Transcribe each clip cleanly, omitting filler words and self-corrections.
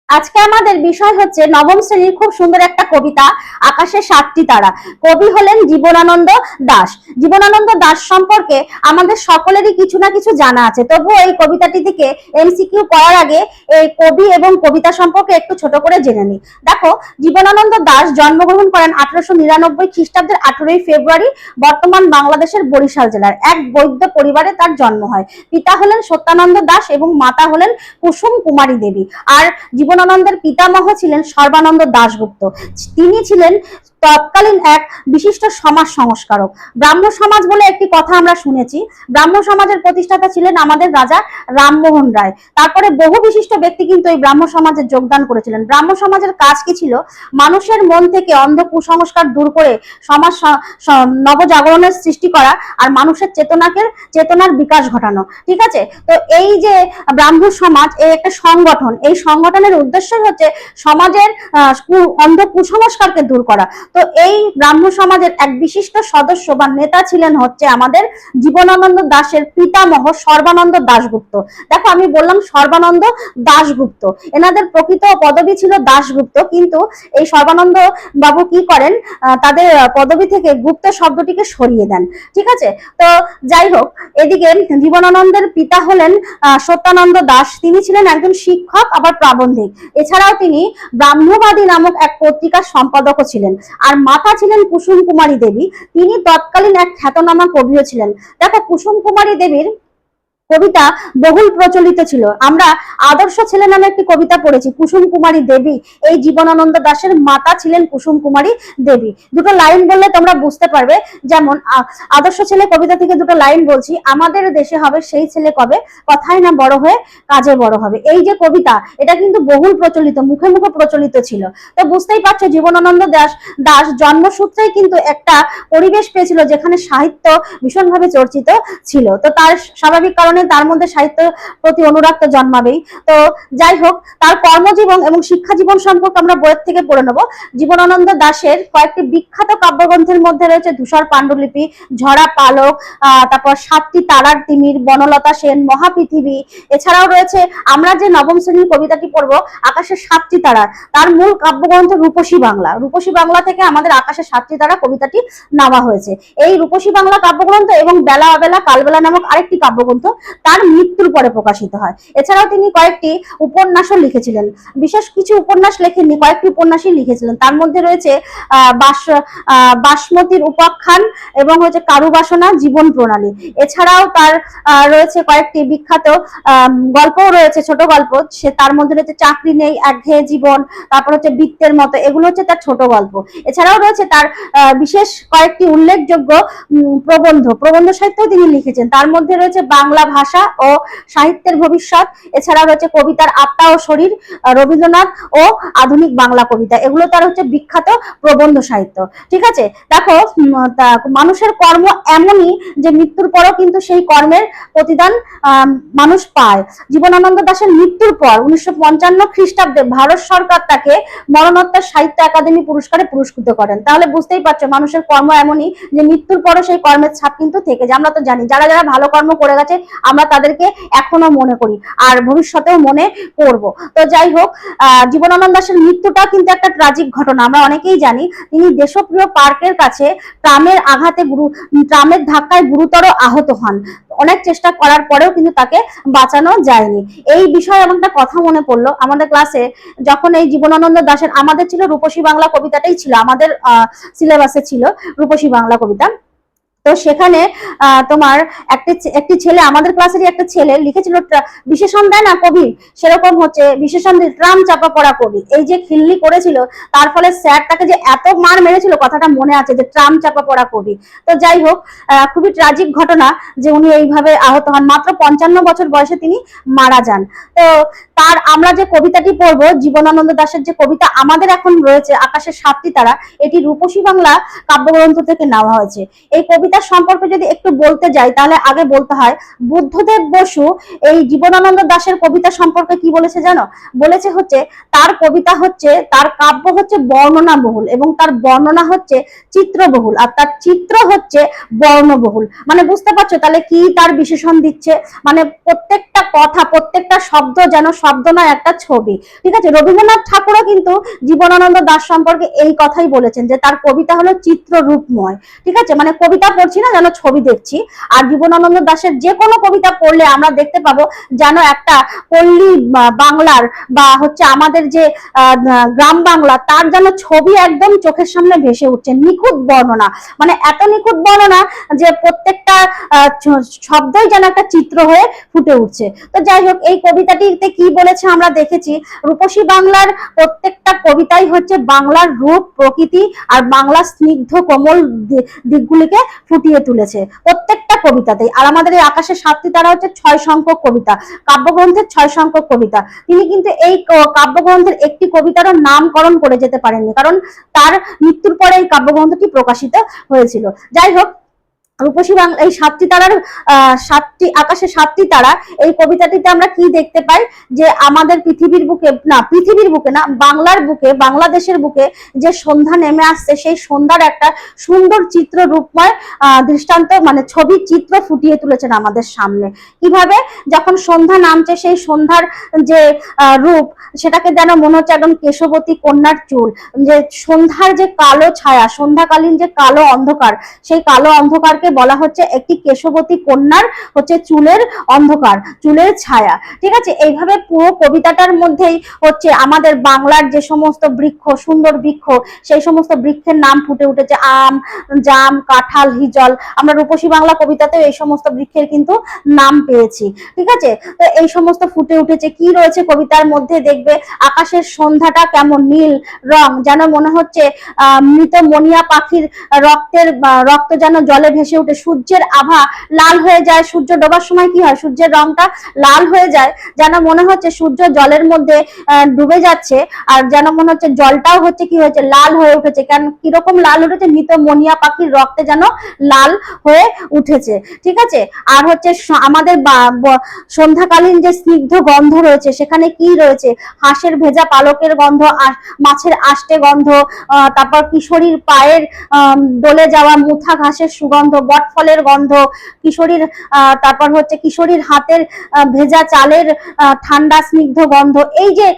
আজকে আমাদের বিষয় হচ্ছে নবম শ্রেণীর খুব সুন্দর একটা কবিতা আকাশে সাতটি তারা। কবি হলেন জীবনানন্দ দাশ। জীবনানন্দ দাশ সম্পর্কে আমাদের সকলেরই কিছু না কিছু জানা আছে, তবুও এই কবিতাটি থেকে এমসিকিউ করার আগে এই কবি এবং কবিতা সম্পর্কে একটু ছোট করে জেনে নিই। দেখো, জীবনানন্দ দাশ জন্মগ্রহণ করেন 1899 খ্রিস্টাব্দের 18ই ফেব্রুয়ারি বর্তমান বাংলাদেশের বরিশাল জেলার এক বৈদ্য পরিবারে তার জন্ম হয়। পিতা হলেন সত্যানন্দ দাশ এবং মাতা হলেন কুসুম কুমারী দেবী। আর জীবনানন্দের পিতামহ ছিলেন সর্বানন্দ দাশগুপ্ত। তিনি ছিলেন তৎকালীন এক বিশিষ্ট সমাজ সংস্কারক। ব্রাহ্ম সমাজ বলে একটি কথা আমরা শুনেছি। ব্রাহ্ম সমাজের প্রতিষ্ঠাতা ছিলেন আমাদের রাজা রামমোহন রায়। তারপরে বহু বিশিষ্ট ব্যক্তি কিন্তু এই ব্রাহ্ম সমাজে যোগদান করেছিলেন। ব্রাহ্ম সমাজের কাজ কি ছিল? মানুষের মন থেকে অন্ধ কুসংস্কার দূর করে সমাজ নবজাগরণের সৃষ্টি করা আর মানুষের চেতনার বিকাশ ঘটানো। ঠিক আছে, তো এই যে ব্রাহ্ম সমাজ এই একটা সংগঠন, এই সংগঠনের উদ্দেশ্য হচ্ছে সমাজের অন্ধ কুসংস্কারকে দূর করা। তো এই ব্রাহ্ম সমাজের এক বিশিষ্ট সদস্য বা নেতা ছিলেন হচ্ছে আমাদের জীবনানন্দ দাশের পিতামহ সর্বানন্দ দাশগুপ্ত। দেখো, আমি বললাম সর্বানন্দ দাশগুপ্ত, এনাদের প্রকৃত পদবী ছিল দাশগুপ্ত, কিন্তু এই সর্বানন্দ বাবু কি করেন, তাদের পদবী থেকে গুপ্ত শব্দটিকে সরিয়ে দেন। ঠিক আছে, তো যাই হোক, এদিকে জীবনানন্দের পিতা হলেন সত্যানন্দ দাশ। তিনি ছিলেন একজন শিক্ষক আবার প্রাবন্ধিক। এছাড়াও তিনি ব্রাহ্মবাদী নামক এক পত্রিকার সম্পাদকও ছিলেন। আর মাতা ছিলেন কুসুম কুমারী দেবী। তিনি তৎকালীন এক খ্যাতনামা কবিও ছিলেন। দেখো, কুসুম কুমারী দেবীর কবিতা বহুল প্রচলিত ছিল। আমরা আদর্শ ছেলে নামে একটি কবিতা পড়েছি, কুসুম কুমারী দেবী। এই জীবনানন্দ দাশের মাতা ছিলেন কুসুম কুমারী দেবী। দুটো লাইন বললে তোমরা বুঝতে পারবে। যেমন আদর্শ ছেলে কবিতা থেকে দুটো লাইন বলছি। আমাদের দেশে হবে সেই ছেলে কবে, কথাই না বড় হয়ে কাজে বড় হবে। এই যে কবিতা, এটা কিন্তু বহুল প্রচলিত, মুখে মুখে প্রচলিত ছিল। তো বুঝতেই পারছো, জীবনানন্দ দাশ জন্মসূত্রেই কিন্তু একটা পরিবেশ পেয়েছিল যেখানে সাহিত্য ভীষণভাবে চর্চিত ছিল। তো তার স্বাভাবিক কারণে তার মধ্যে সাহিত্য প্রতি অনুরাগ তো জন্মাবেই। তো যাই হোক, তার কর্মজীবন এবং শিক্ষা জীবন সম্পর্কে আমরা বইয়ের থেকে পড়ে নেব। জীবনানন্দ দাশের কয়েকটি বিখ্যাত কাব্যগ্রন্থের মধ্যে রয়েছে ধূসর পাণ্ডুলিপি, ঝরা পালক, তারপর সাতটি তারার তিমির, বনলতা সেন, মহাপৃথিবী। এছাড়াও রয়েছে আমরা যে নবম শ্রেণীর কবিতাটি পড়বো আকাশের সাতটি তারা, তার মূল কাব্যগ্রন্থ রূপসী বাংলা। রূপসী বাংলা থেকে আমাদের আকাশের সাতটি তারা কবিতাটি নেওয়া হয়েছে। এই রূপসী বাংলা কাব্যগ্রন্থ এবং বেলা অবেলা কালবেলা নামক আরেকটি কাব্যগ্রন্থ তার মৃত্যুর পরে প্রকাশিত হয়। এছাড়াও তিনি কয়েকটি উপন্যাসও লিখেছিলেন। বিশেষ কিছু উপন্যাস লেখেননি, কয়েকটি উপন্যাসই লিখেছিলেন। তার মধ্যে রয়েছে বাসমতির উপাখ্যান এবং হচ্ছে কারুবাসনা, জীবন প্রণালী। এছাড়াও তার রয়েছে কয়েকটি বিখ্যাত গল্পও রয়েছে, ছোট গল্প। সে তার মধ্যে রয়েছে চাকরি নেই, একঘেয়ে জীবন, তারপর হচ্ছে বৃত্তের মতো, এগুলো হচ্ছে তার ছোট গল্প। এছাড়াও রয়েছে তার বিশেষ কয়েকটি উল্লেখযোগ্য প্রবন্ধ সাহিত্য তিনি লিখেছেন। তার মধ্যে রয়েছে বাংলা ভাষা ও সাহিত্যের ভবিষ্যৎ। এছাড়া রয়েছে কবিতার আত্মা ও শরীর, রবীন্দ্রনাথ ও আধুনিক বাংলা কবিতা। এগুলো তার হচ্ছে বিখ্যাত প্রবন্ধ সাহিত্য। ঠিক আছে, দেখো, মানুষের কর্ম এমনই যে মৃত্যুর পরও কিন্তু সেই কর্মের প্রতিদান মানুষ পায়। জীবনানন্দ দাশের মৃত্যুর পর 1955 খ্রিস্টাব্দে ভারত সরকার তাকে মরণোত্তর সাহিত্য একাডেমি পুরস্কারে পুরস্কৃত করেন। তাহলে বুঝতেই পারছো, মানুষের কর্ম এমনই যে মৃত্যুর পরও সেই কর্মের ছাপ কিন্তু থেকে যায়। আমরা তো জানি যারা যারা ভালো কর্ম করে গেছে আমরা তাদেরকে এখনো মনে করি আর ভবিষ্যতেও মনে করব। তো যাই হোক, জীবনানন্দ দাশের মৃত্যুটা কিন্তু একটা ট্রাজিক ঘটনা। আমরা অনেকেই জানি তিনি দেশপ্রিয় পার্কের কাছে ট্রামের ধাক্কায় গুরুতর আহত হন। অনেক চেষ্টা করার পরেও কিন্তু তাকে বাঁচানো যায়নি। এই বিষয়ে আমার একটা কথা মনে পড়লো। আমাদের ক্লাসে যখন এই জীবনানন্দ দাশের, আমাদের ছিল রূপসী বাংলা কবিতাটাই ছিল আমাদের সিলেবাসে, ছিল রূপসী বাংলা কবিতা। তো সেখানে তোমার একটি ছেলে, আমাদের ক্লাসেরই একটা ছেলে লিখেছিল, বিশেষণ দেয় না কবি, সেরকম হচ্ছে বিশেষণ ট্রাম চাপা পড়া কবি। এই যে খিল্লি করেছিল, তার ফলে স্যার তাকে যে এত মার মেরেছিল কথাটা মনে আছে, যে ট্রাম চাপা পড়া কবি। তো যাই হোক, খুবই ট্রাজিক ঘটনা যে উনি এইভাবে আহত হন। মাত্র 55 বছর বয়সে তিনি মারা যান। তো তার আমরা যে কবিতাটি পড়বো, জীবনানন্দ দাশের যে কবিতা আমাদের এখন রয়েছে আকাশের সাতটি তারা, এটি রূপসী বাংলা কাব্যগ্রন্থ থেকে নেওয়া হয়েছে। এই কবিতা সম্পর্কে যদি একটু বলতে যাই, তাহলে আগে বলতে হয় বুদ্ধদেব বসু এই জীবনানন্দ দাশের কবিতা সম্পর্কে কি বলেছে জানো? বলেছে হচ্ছে তার কবিতা হচ্ছে, তার কাব্য হচ্ছে বর্ণনা বহুল এবং তার বর্ণনা হচ্ছে চিত্রবহুল, আর তার চিত্র হচ্ছে বর্ণবহুল। মানে বুঝতে পারছো তাহলে কি তার বিশেষণ দিচ্ছে? মানে প্রত্যেকটা কথা, প্রত্যেকটা শব্দ যেন শব্দ নয়, একটা ছবি। ঠিক আছে, রবীন্দ্রনাথ ঠাকুরও কিন্তু জীবনানন্দ দাশ সম্পর্কে এই কথাই বলেছেন যে তার কবিতা হলো চিত্ররূপময়। ঠিক আছে, মানে কবিতা পড়ছি না, যেন ছবি দেখছি। আর জীবনানন্দ দাশের যে কোনো কবিতা পড়লে আমরা দেখতে পাবো যেন একটা পল্লী বাংলার বা হচ্ছে আমাদের যে গ্রাম বাংলা, তার যেন ছবি একদম চোখের সামনে ভেসে উঠছে। নিখুঁত বর্ণনা, মানে এত নিখুঁত বর্ণনা যে প্রত্যেকটা শব্দই যেন একটা চিত্র হয়ে ফুটে উঠছে। তো যাই হোক, এই কবিতাটিতে কি বলেছে আমরা দেখেছি। রূপসী বাংলার প্রত্যেকটা কবিতাই হচ্ছে বাংলার রূপ, প্রকৃতি আর বাংলার স্নিগ্ধ কোমল দিকগুলিকে ফুটিয়ে তুলেছে প্রত্যেকটা কবিতাতেই। আর আমাদের এই আকাশের সাতটি তারা হচ্ছে 6 সংখ্যক কবিতা, কাব্যগ্রন্থের 6 সংখ্যক কবিতা। তিনি কিন্তু এই কাব্যগ্রন্থের একটি কবিতারও নামকরণ করে যেতে পারেননি, কারণ তার মৃত্যুর পরে এই কাব্যগ্রন্থটি প্রকাশিত হয়েছিল। যাই হোক, রূপসী বাংলা এই 7টি তারার 7টি আকাশে 7টি তারা, এই কবিতাটিতে আমরা কি দেখতে পাই যে আমাদের পৃথিবীর বুকে না, বাংলার বুকে, বাংলাদেশের বুকে যে সন্ধ্যা নেমে আসছে, সেই সন্ধ্যার একটা সুন্দর চিত্র রূপময় দৃষ্টান্ত, মানে ছবির চিত্র ফুটিয়ে তুলেছেন আমাদের সামনে। কিভাবে, যখন সন্ধ্যা নামছে, সেই সন্ধ্যার যে রূপ, সেটাকে যেন মনে হচ্ছে একদম কেশবতী কন্যার চুল। যে সন্ধ্যার যে কালো ছায়া, সন্ধ্যাকালীন যে কালো অন্ধকার, সেই কালো অন্ধকারকে বলা হচ্ছে একটি কেশবতী কন্যার হচ্ছে চুলের অন্ধকার, চুলের ছায়া। ঠিক আছে, এইভাবে পুরো কবিতাটার মধ্যেই হচ্ছে আমাদের বাংলার যে সমস্ত বৃক্ষ, সুন্দর বৃক্ষ, সেই সমস্ত বৃক্ষের নাম ফুটে উঠেছে। আম, জাম, কাঁঠাল, হিজল। আমরা রূপসী বাংলা কবিতাতেও এই সমস্ত বৃক্ষের কিন্তু নাম পেয়েছি। ঠিক আছে, তো এই সমস্ত ফুটে উঠেছে। কি রয়েছে কবিতার মধ্যে দেখবে, আকাশের সন্ধ্যাটা কেমন নীল রং, যেন মনে হচ্ছে মৃত মনিয়া পাখির রক্ত যেন জলে ভেসে উঠে। সূর্যের আভা লাল হয়ে যায়, সূর্য ডোবার সময় কি হয়, সূর্যের রংটা লাল হয়ে যায়, যেন মনে হচ্ছে সূর্য জলের মধ্যে ডুবে যাচ্ছে। আর যেন মনে হচ্ছে জলটাও হচ্ছে কি হয়েছে, লাল হয়ে উঠেছে। কেন, কিরকম লাল উঠেছে, মৃত মনিয়া পাখির রক্তে যেন লাল হয়ে উঠেছে। ঠিক আছে, আর হচ্ছে আমাদের সন্ধ্যাকালীন যে স্নিগ্ধ গন্ধ রয়েছে, সেখানে কি রয়েছে, হাঁসের ভেজা পালকের গন্ধ, মাছের আষ্টে গন্ধ, তারপর কিশোরীর পায়ের দোলে যাওয়া মুথা ঘাসের সুগন্ধ, বটফলের গন্ধ, কিশোরীর তারপর হচ্ছে কিশোরীর হাতের ভেজা চালের ঠান্ডা স্নিগ্ধ গন্ধ। এই যে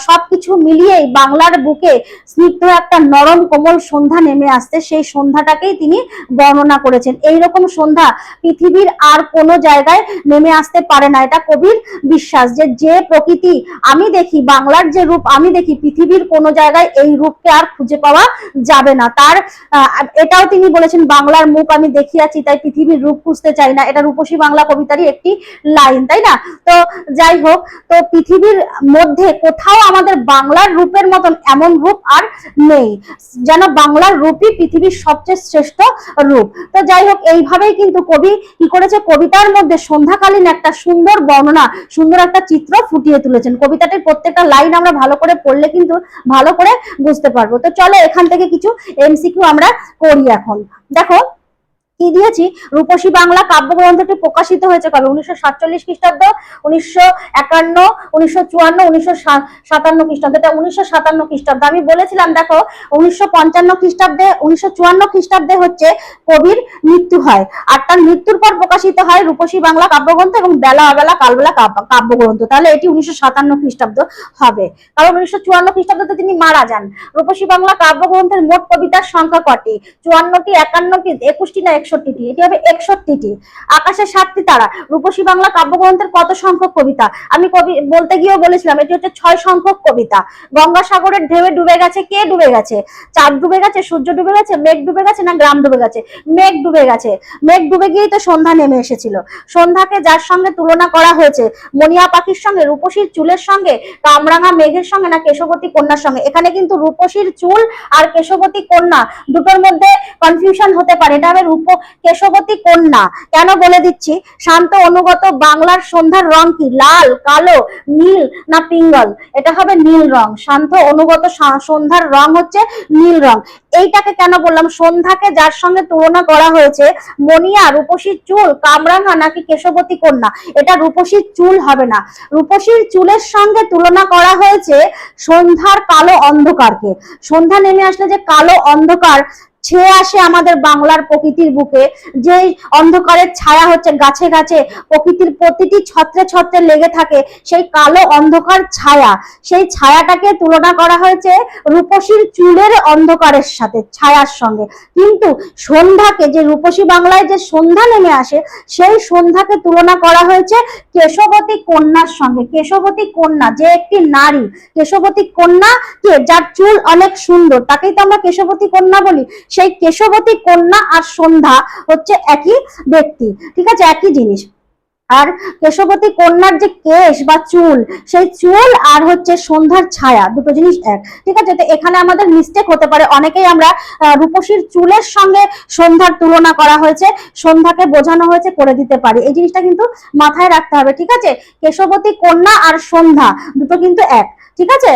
সবকিছু মিলিয়েই বাংলার বুকে স্নিগ্ধ একটা নরম কোমল সন্ধ্যা নেমে আসছে, সেই সন্ধ্যাটাকেই তিনি বর্ণনা করেছেন। এইরকম সন্ধ্যা পৃথিবীর আর কোনো জায়গায় নেমে আসতে পারে না, এটা কবির বিশ্বাস। যে প্রকৃতি আমি দেখি, বাংলার যে রূপ আমি দেখি, পৃথিবীর কোনো জায়গায় এই রূপকে আর খুঁজে পাওয়া যাবে না। তার এটাও তিনি বলেছেন, বাংলার মুখ আমি দেখিয়াছি, তাই পৃথিবীর রূপ খুঁজতে চাই না। এটা রূপসী বাংলা কবিতারই একটি লাইন, তাই না? তো যাই হোক, তো পৃথিবীর মধ্যে কোথাও আমাদের বাংলার রূপের মতন এমন রূপ আর নেই, যেন বাংলার রূপই পৃথিবীর সবচেয়ে শ্রেষ্ঠ রূপ। তো যাই হোক, এইভাবেই কিন্তু কবি কি করেছে, কবিতার মধ্যে সন্ধ্যাকালীন একটা সুন্দর বর্ণনা, সুন্দর একটা চিত্র ফুটিয়ে তুলেছেন। কবিতাটির প্রত্যেকটা লাইন আমরা ভালো করে পড়লে কিন্তু ভালো করে বুঝতে পারবো। তো চলো এখান থেকে কিছু এমসিকিউ আমরা করি এখন। দেখো কি দিয়েছি, রূপসী বাংলা কাব্যগ্রন্থটি প্রকাশিত হয়েছে কবে, 1947 খ্রিস্টাব্দ, 1951, 1954, 1957 খ্রিস্টাব্দ। এটা 1957 খ্রিস্টাব্দ। আমি বলেছিলাম দেখো 1955 খ্রিস্টাব্দে, 1954 খ্রিস্টাব্দে হচ্ছে কবির মৃত্যু হয়, আর তার মৃত্যুর পর প্রকাশিত হয় রূপসী বাংলা কাব্যগ্রন্থ এবং বেলা অবেলা কালবেলা কাব্যগ্রন্থ। তাহলে এটি 1957 খ্রিস্টাব্দ হবে, কারণ 1954 খ্রিস্টাব্দে তিনি মারা যান। রূপসী বাংলা কাব্যগ্রন্থের মোট কবিতার সংখ্যা কটি, 54টি, 51টি, 21টি না 61টি? এটি হবে 61টি। আকাশের 7টি তারা, রূপসী বাংলা কাব্যগ্রন্থের কত সংখ্যক কবিতা? আমি কবি বলতে গিয়েও বলেছিলাম এটি হচ্ছে 6 সংখ্যক কবিতা। গঙ্গাসাগরের ঢেউয়ে ডুবে গেছে, কে ডুবে গেছে? চাঁদ ডুবে গেছে, সূর্য ডুবে গেছে, মেঘ ডুবে গেছে না গ্রাম ডুবে গেছে? মেঘ ডুবে গেছে। মেঘ ডুবে গিয়েই তো সন্ধ্যা নেমে এসেছিল। সন্ধ্যাকে যার সঙ্গে তুলনা করা হয়েছে, মনিয়া পাখির সঙ্গে, রূপসীর চুলের সঙ্গে, কামরাঙা মেঘের সঙ্গে না কেশবতী কন্যার সঙ্গে? এখানে কিন্তু রূপসীর চুল আর কেশবতী কন্যা দুটোর মধ্যে কনফিউশন হতে পারে। এটা হবে কেশবতী কন্যা। কেন বলে দিচ্ছি, শান্ত অনুগত বাংলার সন্ধ্যার রং কি, লাল, কালো, নীল না পিঙ্গল? এটা হবে নীল রং। শান্ত অনুগত সন্ধ্যার রং হচ্ছে নীল রং। এইটাকে কেন বললাম, সন্ধ্যাকে যার সঙ্গে তুলনা করা হয়েছে, মনিয়া, রূপসীর চুল, কামরাঙা নাকি কেশবতী কন্যা? এটা রূপসীর চুল হবে না। রূপসীর চুলের সঙ্গে তুলনা করা হয়েছে সন্ধ্যার কালো অন্ধকারকে। সন্ধ্যা নেমে আসলে যে কালো অন্ধকার, ছেয়ে আসে আমাদের বাংলার প্রকৃতির বুকে, যে অন্ধকারের ছায়া হচ্ছে গাছে গাছে, প্রকৃতির প্রতিটি ছত্রে ছত্রে লেগে থাকে সেই কালো অন্ধকার ছায়া, সেই ছায়াটাকে তুলনা করা হয়েছে রূপসীর চুলের অন্ধকারের সাথে, ছায়ার সঙ্গে। কিন্তু সন্ধ্যাকে, যে রূপসী বাংলায় যে সন্ধ্যা নেমে আসে, সেই সন্ধ্যাকে তুলনা করা হয়েছে কেশবতী কন্যার সঙ্গে। কেশবতী কন্যা যে একটি নারী, কেশবতী কন্যা কে, যার চুল অনেক সুন্দর, তাকেই তো আমরা কেশবতী কন্যা বলি। সেই কেশবতী কন্যা আর সন্ধ্যা হচ্ছে একই ব্যক্তি, ঠিক আছে, একই জিনিস। আর কেশবতী কন্যার যে কেশ বা চুল, সেই চুল আর হচ্ছে সন্ধ্যার ছায়া, দুটো জিনিস এক, ঠিক আছে। তো এখানে আমাদের মিস্টেক হতে পারে, অনেকেই আমরা রূপসীর চুলের সঙ্গে সন্ধ্যার তুলনা করা হয়েছে, সন্ধ্যাকে বোঝানো হয়েছে, করে দিতে পারি। এই জিনিসটা কিন্তু মাথায় রাখতে হবে, ঠিক আছে। কেশবতী কন্যা আর সন্ধ্যা দুটো কিন্তু এক, ঠিক আছে।